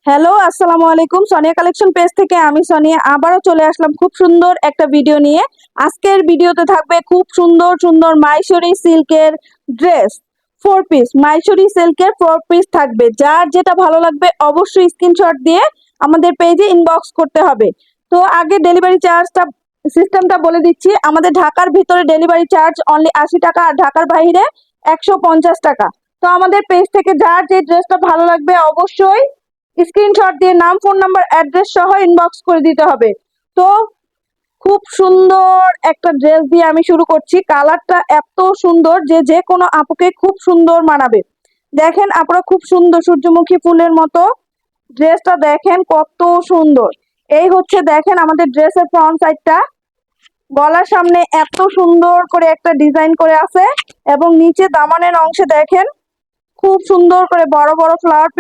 Hello, আসসালামু আলাইকুম। Sonia collection page থেকে আমি সোনিয়া আবারও চলে আসলাম খুব সুন্দর একটা ভিডিও নিয়ে। আজকের ভিডিওতে থাকবে খুব সুন্দর সুন্দর মাইসরি সিল্কের ড্রেস, ফোর পিস মাইসরি সিল্কের ফোর পিস থাকবে। যার যেটা ভালো লাগবে অবশ্যই স্ক্রিনশট দিয়ে আমাদের পেজে ইনবক্স করতে হবে। তো আগে ডেলিভারি চার্জটা সিস্টেমটা বলে দিচ্ছি। আমাদের ঢাকার ভিতরে ডেলিভারি চার্জ অনলি 80 টাকা, আর ঢাকার বাইরে 150 টাকা। তো আমাদের পেজ থেকে যার যে ড্রেসটা ভালো লাগবে অবশ্যই স্ক্রিনশট দিয়ে নাম, ফোন নাম্বার, অ্যাড্রেস সহ ইনবক্স করে দিতে হবে। তো খুব সুন্দর একটা ড্রেস দিয়ে আমি শুরু করছি। কালারটা এত সুন্দর যে যে কোনো আপুকে খুব সুন্দর মানাবে। দেখেন আপুরা, খুব সুন্দর সূর্যমুখী ফুলের মতো ড্রেসটা দেখেন কত সুন্দর। এই হচ্ছে দেখেন আমাদের ড্রেসের ফ্রন্ট সাইডটা। গলার সামনে এত সুন্দর করে একটা ডিজাইন করে আছে এবং নিচে দামানের অংশে দেখেন খুব সুন্দর করে বড় বড় ফ্লাওয়ার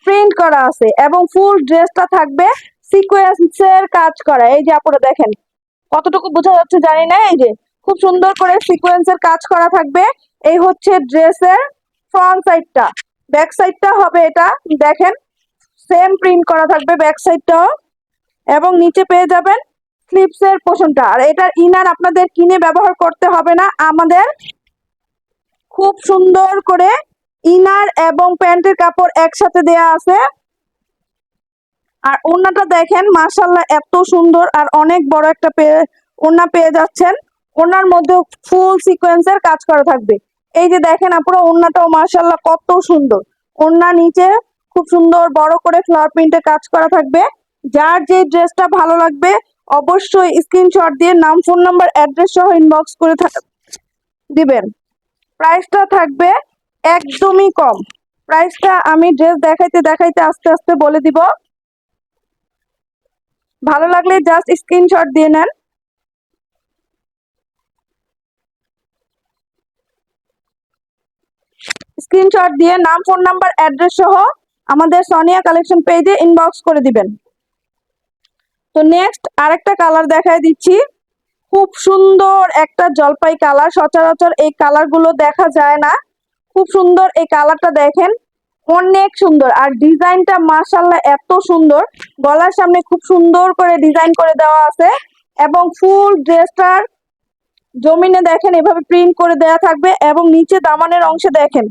প্রিন্ট করা আছে এবং ফুল ড্রেসটা থাকবে সিকোয়েন্সের কাজ করা। এই যে আপনারা দেখেন কতটুকু বোঝা যাচ্ছে জানি না, এই যে খুব সুন্দর করে সিকোয়েন্সের কাজ করা থাকবে। এই হচ্ছে ড্রেসের ফ্রন্ট সাইডটা। ব্যাক সাইডটা হবে এটা, দেখেন সেম প্রিন্ট করা থাকবে ব্যাক সাইডটাও, এবং নিচে পেয়ে যাবেন স্লিপসের পোর্শনটা। আর এটার ইনার আপনাদের কিনে ব্যবহার করতে হবে না, আমাদের খুব সুন্দর করে ইনার এবং প্যান্টের কাপড় একসাথে দেয়া আছে। আর ওড়নাটা দেখেন মাশাআল্লাহ এত সুন্দর, আর অনেক বড় একটা ওড়না পেয়ে যাচ্ছেন। ওড়নার মধ্যে ফুল সিকোয়েন্সের কাজ করা থাকবে। এই যে দেখেন আপুরা, ওড়নাটাও মাশাআল্লাহ কত সুন্দর। ওড়না নিচে খুব সুন্দর বড় করে ফ্লাওয়ার প্রিন্টে কাজ করা থাকবে। যার যে ড্রেসটা ভালো লাগবে অবশ্যই স্ক্রিনশট দিয়ে নাম, ফোন নাম্বার, অ্যাড্রেস সহ ইনবক্স করে দিবেন। প্রাইসটা থাকবে একদমই কম। প্রাইসটা আমি ড্রেস দেখাইতে দেখাইতে আস্তে আস্তে বলে দিব। ভালো লাগলে জাস্ট স্ক্রিনশট দিয়ে নেন। স্ক্রিনশট দিয়ে নাম, ফোন নাম্বার, অ্যাড্রেস সহ আমাদের সোনিয়া কালেকশন পেজে ইনবক্স করে দিবেন। তো নেক্সট আরেকটা কালার দেখাই দিচ্ছি। খুব সুন্দর একটা জলপাই কালার, সচরাচর এই কালার গুলো দেখা যায় না। খুব সুন্দর এই কালারটা দেখেন, অনেক সুন্দর। আর ডিজাইনটা মাশাআল্লাহ এত সুন্দর। গলার সামনে খুব সুন্দর করে ডিজাইন করে দেওয়া আছে এবং ফুল ড্রেসটার জমিনে দেখেন এভাবে প্রিন্ট করে দেয়া থাকবে এবং নিচে দামানের অংশে দেখেন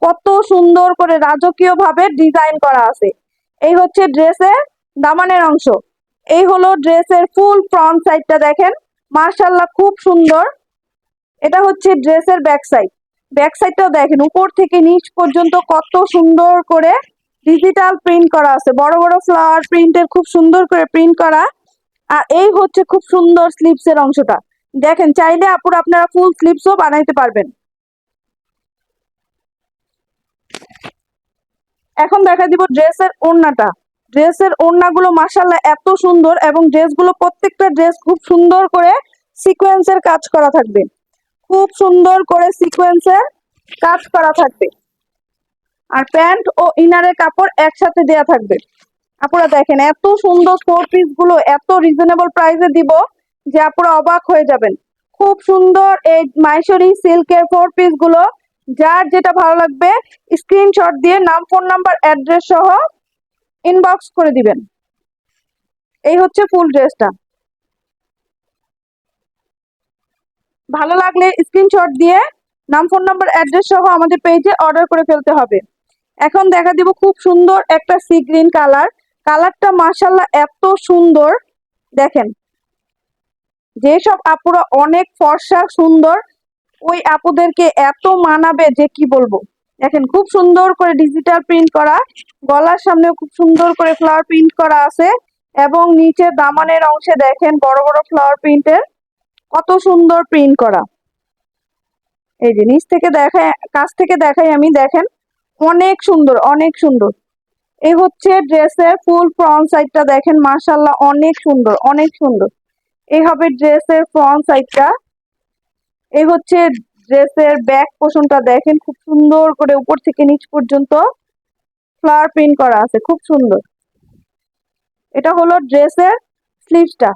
কত সুন্দর করে রাজকীয় ভাবে ডিজাইন করা আছে। এই হচ্ছে ড্রেসের দামানের অংশ। এই হলো ড্রেসের ফুল ফ্রন্ট সাইডটা দেখেন মাশাআল্লাহ খুব সুন্দর। এটা হচ্ছে ড্রেসের ব্যাক সাইড। ব্যাক সাইডটাও দেখেন উপর থেকে নিচ পর্যন্ত কত সুন্দর করে ডিজিটাল প্রিন্ট করা আছে, বড় বড় ফ্লাওয়ার প্রিন্টের খুব সুন্দর করে প্রিন্ট করা। আর এই হচ্ছে খুব সুন্দর স্লিপসের অংশটা দেখেন। চাইলে আপুরা আপনারা ফুল স্লিপসও বানাইতে পারবেন। এখন দেখা দিব ড্রেসের ওড়নাটা। ড্রেসের ওড়নাগুলো মাশাআল্লাহ এত সুন্দর এবং ড্রেসগুলো প্রত্যেকটা ড্রেস খুব সুন্দর করে সিকোয়েন্সের কাজ করা থাকবে। খুব সুন্দর করে সিকোয়েন্সের কাজ করা থাকবে। আর প্যান্ট ও ইনারের কাপড় একসাথে দেয়া থাকবে। আপুরা দেখেন এত সুন্দর ফোর পিস গুলো এত রিজনেবল প্রাইসে দিব যে আপুরা অবাক হয়ে যাবেন। খুব সুন্দর এই মাইসরি সিল্কের ফোর পিস গুলো। যার যেটা ভালো লাগবে স্ক্রিনশট দিয়ে নাম, ফোন নাম্বার, অ্যাড্রেস সহ ইনবক্স করে দিবেন। এই হচ্ছে ফুল ড্রেসটা। ভালো লাগলে স্ক্রিনশট দিয়ে নাম, ফোন নাম্বার, অ্যাড্রেস সহ আমাদের পেজে অর্ডার করে ফেলতে হবে। এখন দেখা দিব খুব সুন্দর একটা সি গ্রিন কালার। কালারটা মাশাআল্লাহ এত সুন্দর দেখেন। যেসব আপুরা অনেক ফর্সা সুন্দর ওই আপুদেরকে এত মানাবে যে কি বলবো। দেখেন খুব সুন্দর করে ডিজিটাল প্রিন্ট করা, গলার সামনেও খুব সুন্দর করে ফ্লাওয়ার প্রিন্ট করা আছে এবং নিচে দামানের অংশে দেখেন বড় বড় ফ্লাওয়ার প্রিন্টের কত সুন্দর প্রিন্ট করা। এই যে নিচ থেকে দেখায়, কাছ থেকে দেখাই আমি, দেখেন অনেক সুন্দর অনেক সুন্দর। এই হচ্ছে ড্রেসের ফুল ফ্রন্ট সাইডটা দেখেন মাশাআল্লাহ অনেক সুন্দর অনেক সুন্দর। এই হবে ড্রেসের ফ্রন্ট সাইডটা। এই হচ্ছে ড্রেসের ব্যাক পোর্শনটা দেখেন খুব সুন্দর করে উপর থেকে নিচ পর্যন্ত ফ্লাওয়ার প্রিন্ট করা আছে, খুব সুন্দর। এটা হলো ড্রেসের স্লিভসটা।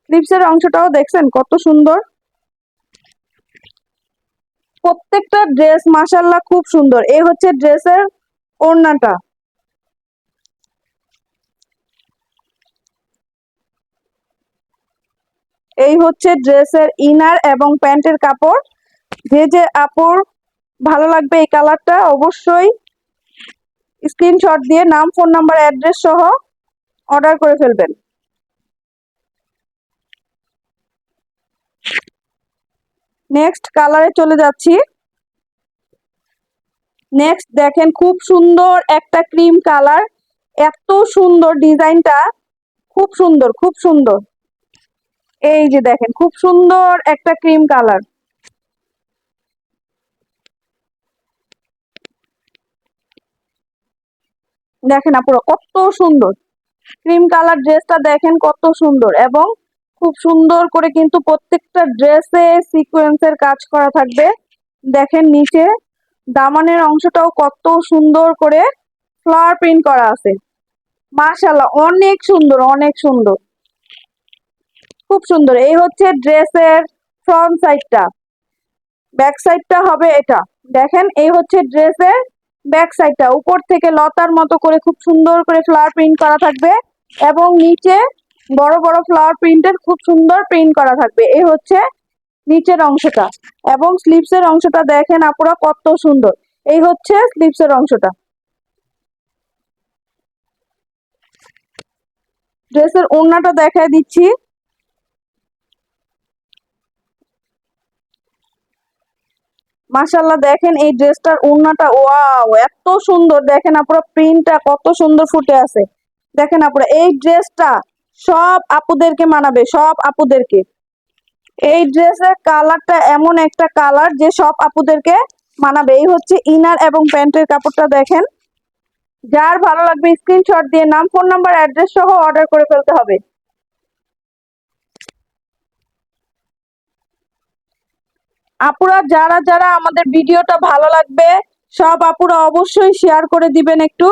স্লিভসের অংশটাও দেখছেন কত সুন্দর। প্রত্যেকটা ড্রেস মাশাআল্লাহ খুব সুন্দর। এই হচ্ছে ড্রেসের ওড়নাটা। এই হচ্ছে ড্রেসের ইনার এবং প্যান্টের কাপড়। যে যে আপুর ভালো লাগবে এই কালারটা অবশ্যই স্ক্রিনশট দিয়ে নাম, ফোন নাম্বার, অ্যাড্রেস সহ অর্ডার করে ফেলবেন। নেক্সট কালারে চলে যাচ্ছি। নেক্সট দেখেন খুব সুন্দর একটা ক্রিম কালার, এত সুন্দর ডিজাইনটা, খুব সুন্দর খুব সুন্দর। এই যে দেখেন খুব সুন্দর একটা ক্রিম কালার, দেখেন আপুরা কত সুন্দর ক্রিম কালার ড্রেসটা, দেখেন কত সুন্দর। এবং খুব সুন্দর করে কিন্তু প্রত্যেকটা ড্রেসে সিকোয়েন্সের কাজ করা থাকবে। দেখেন নিচে দামানের অংশটাও কত সুন্দর করে ফ্লাওয়ার প্রিন্ট করা আছে। মাশাআল্লাহ অনেক সুন্দর, অনেক সুন্দর, খুব সুন্দর। এই হচ্ছে ড্রেসের ফ্রন্ট সাইডটা, ব্যাক সাইডটা হবে এটা। দেখেন এই হচ্ছে ড্রেসের ব্যাক সাইডটা, উপর থেকে লতার মতো করে খুব সুন্দর করে ফ্লাওয়ার প্রিন্ট করা থাকবে এবং নিচে বড় বড় ফ্লাওয়ার প্রিন্টের খুব সুন্দর প্রিন্ট করা থাকবে। এই হচ্ছে নিচের অংশটা এবং স্লিভসের অংশটা দেখেন আপুরা কত সুন্দর। এই হচ্ছে স্লিভসের অংশটা। ড্রেসের ওড়নাটা দেখায় দিচ্ছি। মাশাআল্লাহ দেখেন এই ড্রেসটার ওড়নাটা, ওয়াও এত সুন্দর। দেখেন আপুরা প্রিন্টটা কত সুন্দর ফুটে আছে। দেখেন আপুরা এই ড্রেসটা সব আপুদেরকে মানাবে, সব আপুদেরকে। এই ড্রেসের কালারটা এমন একটা কালার যে সব আপুদেরকে মানাবে। এই হচ্ছে ইনার এবং প্যান্টের কাপড়টা দেখেন। যার ভালো লাগবে স্ক্রিনশট দিয়ে নাম, ফোন নাম্বার, অ্যাড্রেস সহ অর্ডার করে ফেলতে হবে। আপুরা যারা যারা আমাদের ভিডিওটা ভালো লাগবে সব আপুরা অবশ্যই শেয়ার করে দিবেন একটু,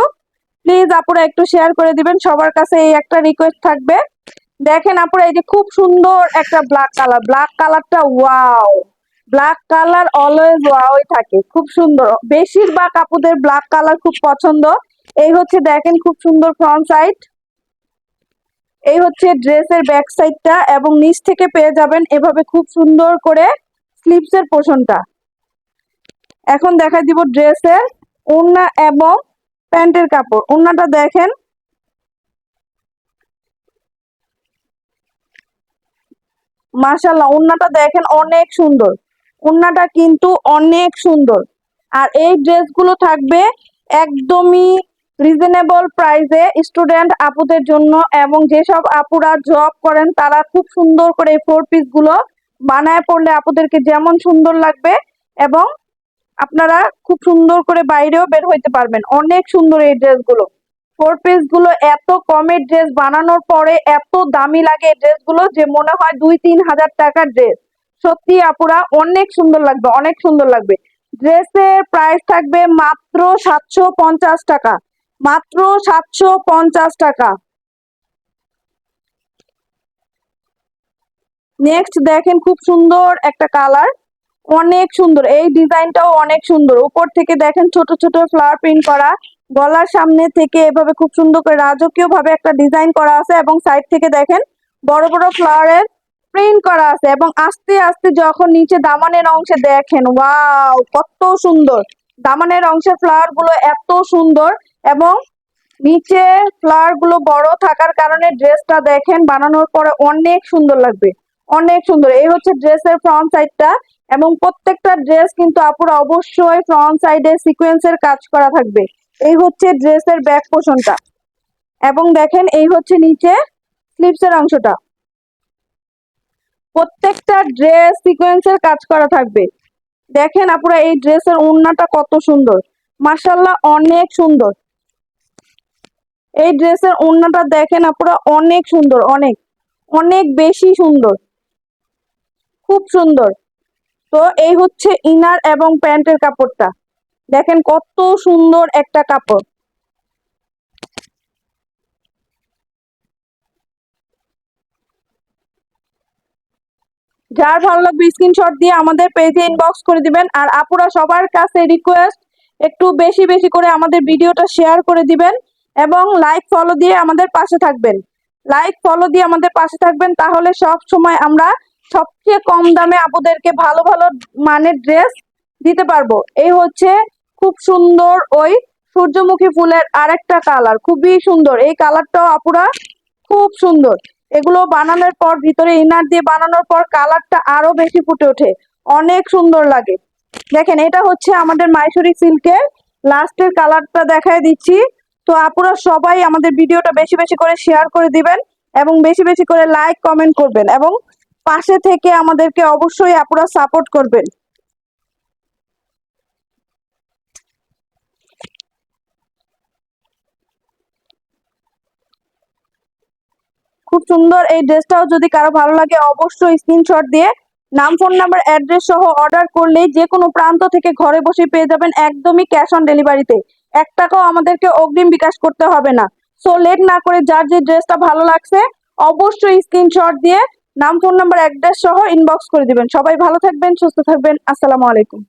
প্লিজ আপুরা একটু শেয়ার করে দিবেন, সবার কাছে এই একটা রিকোয়েস্ট থাকবে। দেখেন আপুরা এই যে খুব সুন্দর একটা ব্ল্যাক কালার, ব্ল্যাক কালারটা ওয়াও, ব্ল্যাক কালার অলওয়েজ ওয়াওই থাকে, খুব সুন্দর। বেশিরভাগ আপুদের ব্ল্যাক কালার খুব পছন্দ। এই হচ্ছে দেখেন খুব সুন্দর ফ্রন্ট সাইড, এই হচ্ছে ড্রেসের ব্যাক সাইডটা এবং নিচ থেকে পেয়ে যাবেন এভাবে খুব সুন্দর করে স্লিভসের পোর্শনটা। এখন দেখা দিব ড্রেসের ওড়না এবং প্যান্টের কাপড়। ওড়নাটা দেখেন মাশাআল্লাহ, ওড়নাটা দেখেন অনেক সুন্দর, ওড়নাটা কিন্তু অনেক সুন্দর। আর এই ড্রেসগুলো থাকবে একদমই রিজনেবল প্রাইসে স্টুডেন্ট আপুদের জন্য, এবং যেসব আপুরা জব করেন তারা খুব সুন্দর করে এই ফোর পিস গুলো বানায় পড়লে আপুদেরকে যেমন সুন্দর লাগবে, এবং আপনারা খুব সুন্দর করে বাইরেও বের হইতে পারবেন। অনেক সুন্দর এই ড্রেসগুলো, ফোর পিস গুলো এত কমের ড্রেস বানানোর পরে এত দামি লাগে এই ড্রেসগুলো যে মনে হয় 2-3 হাজার টাকার ড্রেস। সত্যি আপুরা অনেক সুন্দর লাগবে, অনেক সুন্দর লাগবে। ড্রেসের প্রাইস থাকবে মাত্র 750 টাকা, মাত্র 750 টাকা। নেক্সট দেখেন খুব সুন্দর একটা কালার, অনেক সুন্দর। এই ডিজাইনটাও অনেক সুন্দর, উপর থেকে দেখেন ছোট ছোট ফ্লাওয়ার প্রিন্ট করা, গলার সামনে থেকে এভাবে খুব সুন্দর করে রাজকীয় ভাবে একটা ডিজাইন করা আছে এবং সাইড থেকে দেখেন বড় বড় ফ্লাওয়ারের প্রিন্ট করা আছে। এবং আস্তে আস্তে যখন নিচে দামানের অংশে দেখেন ওয়াও কত সুন্দর, দামানের অংশের ফ্লাওয়ার গুলো এত সুন্দর এবং নিচে ফ্লাওয়ার গুলো বড় থাকার কারণে ড্রেসটা দেখেন বানানোর পরে অনেক সুন্দর লাগবে, অনেক সুন্দর। এই হচ্ছে ড্রেসের ফ্রন্ট সাইডটা এবং প্রত্যেকটা ড্রেস কিন্তু আপুরা অবশ্যই ফ্রন্ট সাইডে সিকোয়েন্সের কাজ করা থাকবে। এই হচ্ছে ড্রেসের ব্যাক পোর্শনটা এবং দেখেন এই হচ্ছে নিচে স্লিভসের অংশটা, প্রত্যেকটা ড্রেস সিকোয়েন্সের কাজ করা থাকবে। দেখেন আপুরা এই ড্রেসের ওড়নাটা কত সুন্দর, মাশাআল্লাহ অনেক সুন্দর। এই ড্রেসের ওড়নাটা দেখেন আপুরা অনেক সুন্দর, অনেক অনেক বেশি সুন্দর, খুব সুন্দর। তো এই হচ্ছে ইনার এবং প্যান্টের কাপড়টা, দেখেন কত সুন্দর একটা কাপড়। যার ভালো লাগবে স্ক্রিনশট দিয়ে আমাদের পেজে ইনবক্স করে দিবেন। আর আপুরা সবার কাছে রিকোয়েস্ট একটু বেশি বেশি করে আমাদের ভিডিওটা শেয়ার করে দিবেন এবং লাইক ফলো দিয়ে আমাদের পাশে থাকবেন। লাইক ফলো দিয়ে আমাদের পাশে থাকবেন, তাহলে সব সময় আমরা সবচেয়ে কম দামে আপুদেরকে ভালো ভালো মানের ড্রেস দিতে পারবো। এই হচ্ছে খুব সুন্দর ওই সূর্যমুখী ফুলের আরেকটা কালার, খুবই সুন্দর। এই কালারটাও আপুরা খুব সুন্দর। এগুলো বানানোর পর ভিতরে ইনার দিয়ে বানানোর পর কালারটা আরো বেশি ফুটে ওঠে, অনেক সুন্দর লাগে। দেখেন, এটা হচ্ছে আমাদের মাইসুরি সিল্কের লাস্টের কালারটা দেখায় দিচ্ছি। তো আপুরা সবাই আমাদের ভিডিওটা বেশি বেশি করে শেয়ার করে দিবেন এবং বেশি বেশি করে লাইক কমেন্ট করবেন এবং পাশে থেকে আমাদেরকে অবশ্যই আপুরা সাপোর্ট করবেন। খুব সুন্দর এই ড্রেসটাও যদি কারো ভালো লাগে অবশ্যই স্ক্রিনশট দিয়ে নাম, ফোন নাম্বার, অ্যাড্রেস সহ অর্ডার করলেই যে কোনো প্রান্ত থেকে ঘরে বসে পেয়ে যাবেন, একদমই ক্যাশ অন ডেলিভারিতে। 1 টাকাও আমাদেরকে অগ্রিম বিকাশ করতে হবে না। সো লেট না করে যার যে ড্রেসটা ভালো লাগছে অবশ্যই স্ক্রিনশট দিয়ে নাম, ফোন নাম্বার, অ্যাড্রেস সহ ইনবক্স করে দিবেন। সবাই ভালো থাকবেন, সুস্থ থাকবেন। আসসালামু আলাইকুম।